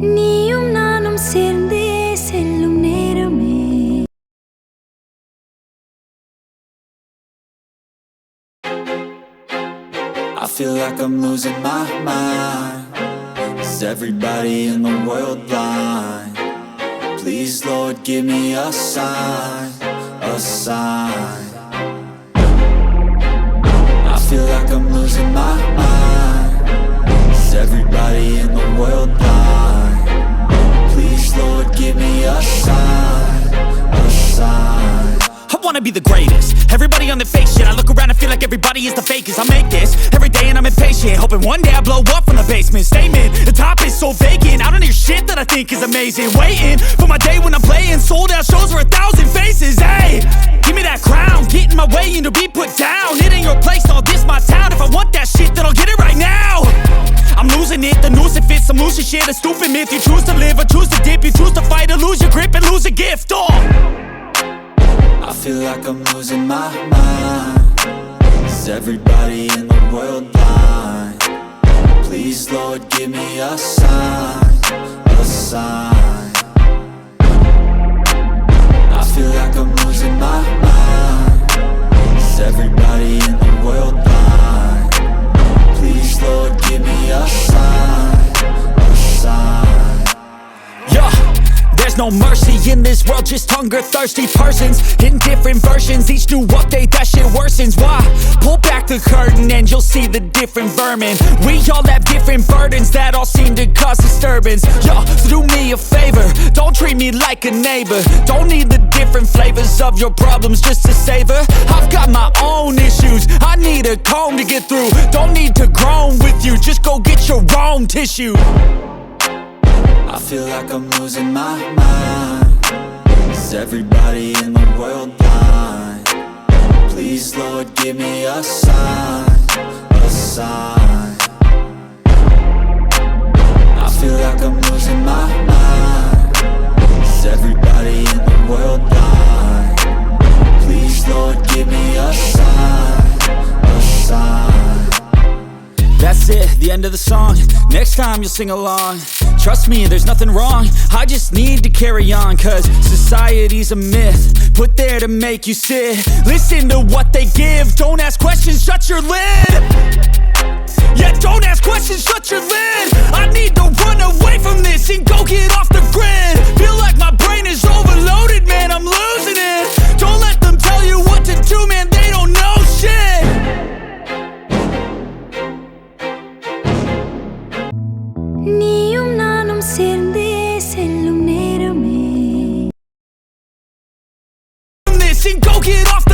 நீயும் நானும் சேர்ந்தே செல்லும் நேரமே. I feel like I'm losing my mind. Is everybody in the world blind? Please, Lord, give me a sign, a sign. I feel like I'm losing my mind. Is everybody in the world blind? Please, Lord, give me a sign, a sign. I wanna be the greatest. Everybody on the fake shit. I look around and feel like everybody is the fakest. I make this every day and I'm impatient, hoping one day I blow up from the basement. Statement, the top is so vacant. I don't hear shit that I think is amazing. Waiting for my day when I'm playing sold out shows for 1,000 faces. Hey, give me that crown, get in my way and to be put down. It ain't your place, no, this my town. If I want that shit, then I'll get it right now. I'm losing it, the noose it fits, I'm losing shit. A stupid myth, you choose to live or choose to dip. You choose to fight or lose your grip and lose a gift. I feel like I'm losing my mind. Is everybody in the world blind? Please, Lord, give me a sign, a sign. I feel like I'm losing my mind. Is everybody in the world blind? Please, Lord, give me a sign, a sign. Yeah. There's no mercy in this world, just hunger-thirsty persons in different versions. Each new update, that shit worsens. Why? Pull back the curtain and you'll see the different vermin. We all have different burdens that all seem to cause disturbance. Yo, so do me a favor, don't treat me like a neighbor. Don't need the different flavors of your problems just to savor. I've got my own issues, I need a comb to get through. Don't need to groan with you, just go get your own tissue. I feel like I'm losing my mind. Is everybody in the world blind? Please, Lord, give me a sign, a sign. I feel like I'm losing my mind. Is everybody in the world blind? Please, Lord, give me a sign, a sign. That's it, the end of the song. Next time you'll sing along. Trust me, there's nothing wrong. I just need to carry on, cause society's a myth put there to make you sit. Listen to what they give. Don't ask questions, shut your lid. Yeah, don't ask questions, shut your lid. I need to run away from this and go get off the grid. Feel like my brain is overloaded, man, I'm losing it. Don't let them tell you what to do, man, they don't know shit. நீயும் நானும் சேர்ந்தே செல்லும் நேரமே. This and go get off